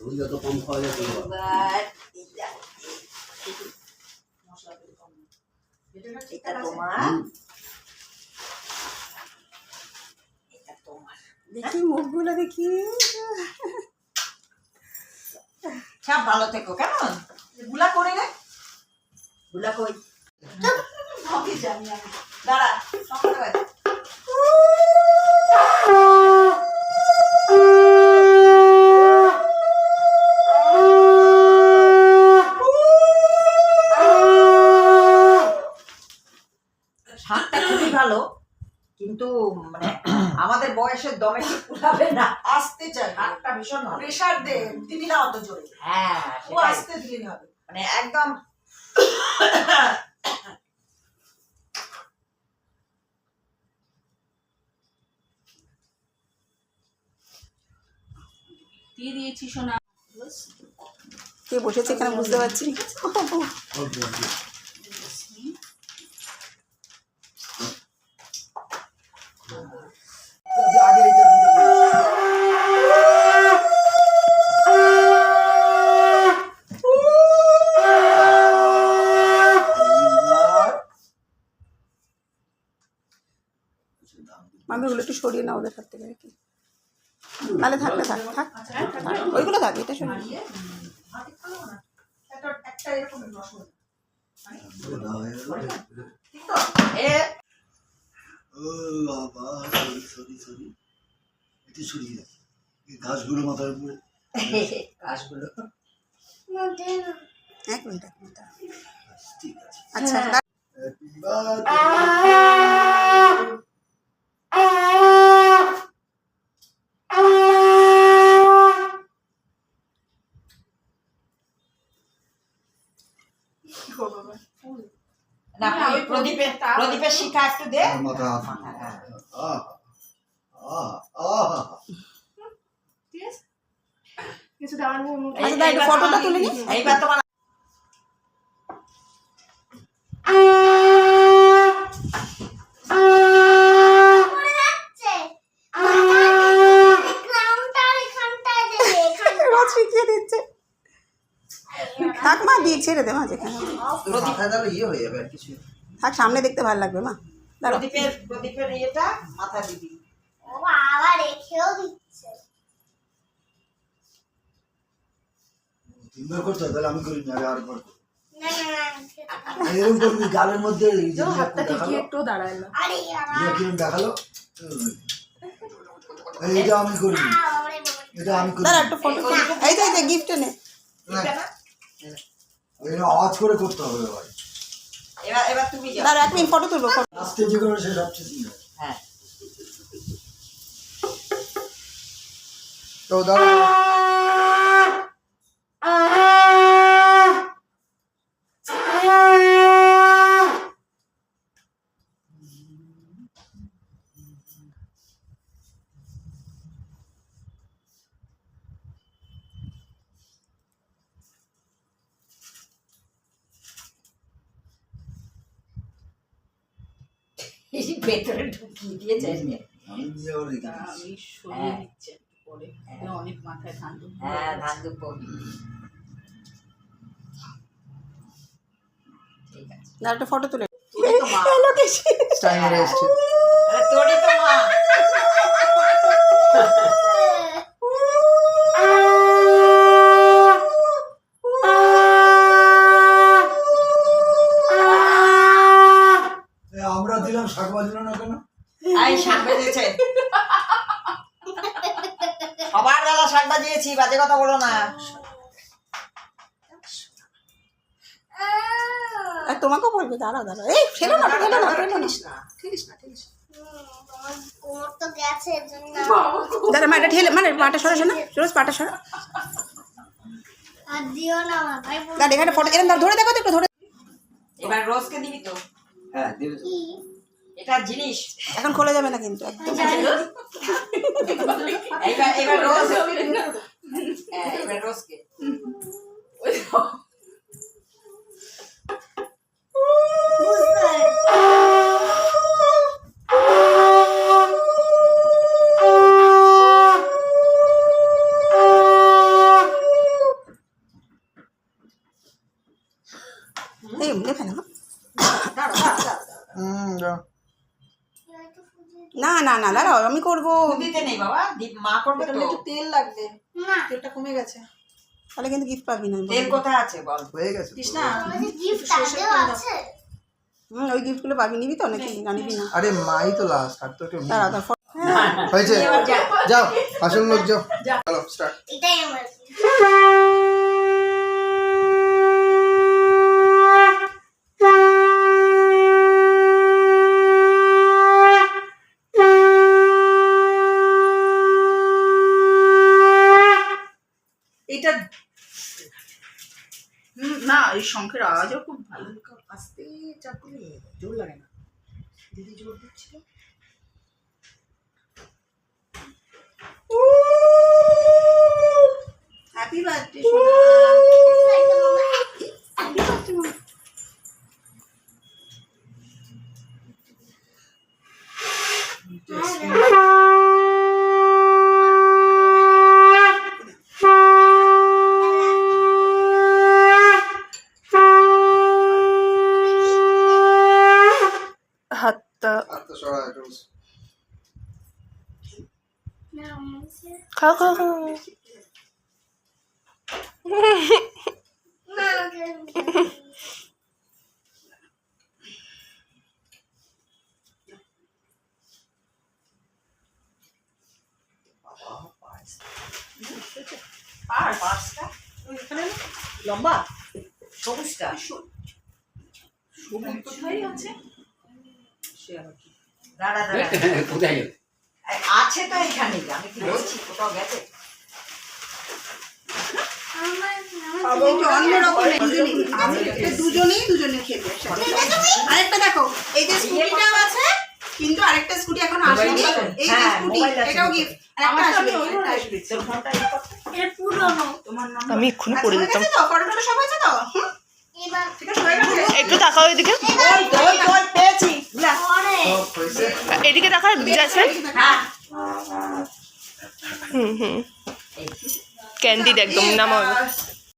দই যত কম খাওয়া যায় তত ভালো। এটা তোমার, এটা তোমার। দেখি মুখগুলো দেখি। সব ভালো থেকো, কেমন? গুলা করে রে, গুলা কই দাঁড়া সকালে বাজে। শাকটা খুবই ভালো, কিন্তু মানে আমাদের বয়সের দমে ঠিক কুলাবে না, আসতে চাই। শাকটা ভীষণ ভালো। প্রেশার দে, দিবি না অত জোরে। হ্যাঁ ও সেটাই। আসতে দিলে হবে। মানে একদম দিয়ে দিয়েছি সোনা। কে বসেছে এখানে বুঝতে পারছি। অল্প অল্প। আগের এইটা দিতে পারি। মামি ওগুলো একটু সরিয়ে না ওদের হাত থেকে নাকি, তাহলে থাকলে থাক থাক থাক, ওইগুলো থাক, এটা সরিয়ে একটা এরকম রসগোল্লা। ঠিক তো? এ ও বাবা, সরি সরি সরি, একটু সরিয়ে দাও। এই ঘাসগুলো মাথার উপরে। কাশগুলো এক মিনিট দাঁড়াও। ঠিক আছে। আচ্ছা Happy birthday. না প্রদীপের শিখা একটু দে। আমার মাথা হাত। আহ আহ আহ। ঠিক আছে, কিছু দেওয়ার নেই। আচ্ছা দাঁড়া, একটু ফটোটা তুলে নি। এইবার তোমার রোজ শিখিয়ে দিচ্ছে। থাক মা, দিয়ে ছেড়ে দে মা, যেখানে মাথায় তাহলে ইয়ে হয়ে যাবে আর কিছু। থাক, সামনে দেখতে ভালো লাগবে মা। দাঁড়াও, প্রদীপের ইয়েটা মাথা দিবি। তিনবার করতে হয়, তাহলে আমি করি না, আরেকবার করবো। এরকম করবি গালের মধ্যে এই যে হাতটা দেখালো, ঠেকিয়ে একটু দাঁড়ালো। কিরম দেখালো। এইটা আমি করি, এটা আমি করি। দাঁড়া একটু ফটো, এই যে গিফট নে। এটা আওয়াজ করে করতে হবে ভাই। এবার তুমি যাও। দাঁড়া, এক মিনিট ফটো তুলবো। আস্তে যে করে সে সবচেয়ে সুন্দর। হ্যাঁ তো দাঁড়া। এই ভেতরে ঢুকিয়ে দিয়েছে। আমি নিয়ে আবার রেখে দিচ্ছি। আমি সরিয়ে দিচ্ছি একটু পরে, অনেক মাথায় ধান দুঃখ। হ্যাঁ ধান দুঃখ। ঠিক আছে, দাঁড়া একটা ফটো তুলে। তোরই তো মা। টাইমারে এসছে। আরে তোরই তো মা। আমরা দিলাম, শাক বাজলো না কেন? আই শাক বেজেছে, সবার বেলা শাক বাজিয়েছি, বাজে কথা বলো না। আর তোমাকেও বলবে, দাঁড়াও দাঁড়াও, এই ফেলো না, ফেলো না, ফেলো না। ঠেলিস না, ঠেলিস না, ঠেলিস না। দাঁড়া মা, এটা ঠেলে, মানে পাটা সরা না, রোজ পাটা সরা। দাঁড়া এখানে ফটো, এরকম ধরে দেখো তো, একটু ধরে। এবার রোজকে দিবি তো, হ্যাঁ দেবে তো। এটা জিনিস। এখন খোলা যাবে না কিন্তু একদম। এবার রোজ, হ্যাঁ এবার রোজকে। দেখে না দাঁড়া দাঁড়া দাঁড়া না না না দাঁড়াও আমি করবো দিতে নেই বাবা মা করবে তো একটু তেল লাগবে তেলটা কমে গেছে তাহলে কিন্তু গিফট পাবি না তেল কোথায় আছে বল হয়ে গেছে দিস না ওই গিফটগুলো পাবি নিবি তো নাকি জানিবি না আরে মাই তো লাস্ট আর তো কেউ নেই। দাঁড়া তার হয়েছে এবার যা। যাও আসল লোক যাও চলো স্টার্ট এটাই আমার এটা না এই শঙ্খের আওয়াজও খুব ভালো। আস্তে চাপ করে জোর লাগে না দিদি জোর দিচ্ছিল হ্যাপি বার্থডে হাতটা আত্মা সরা একটু খাও খাও খাও আর পাঁচটা এখানে লম্বা সবুজটা সবুজ কোথায় আছে? সে আবার কি? দাঁড়া দাঁড়া কোথায় গেল? আছে তো এখানে আমি কি বলছি কোথাও গেছে দুজনেই খেলবে আরেকটা দেখো এই যে স্কুটিটাও আছে কিন্তু আরেকটা স্কুটি এখন আসেনি এই যে হ্যাঁ, স্কুটি মোবাইল আছে এটাও ভিতরে। গিফট আরেকটা আসবে একটা আসবে তোর ফোনটা ইয়ে কর। এটা পুরনো তোমার নাম আমি এক্ষুনি পড়ে যেতাম তো ফটোটা সব হয়েছে তো এবার ঠিক আছে হয়ে গেছে একটু তাকাও এদিকে ওই পেয়েছি পরে সব হয়েছে এদিকে তাকা জ্যাসমিন হ্যাঁ হুম ক্যান্ডিড একদম নামাও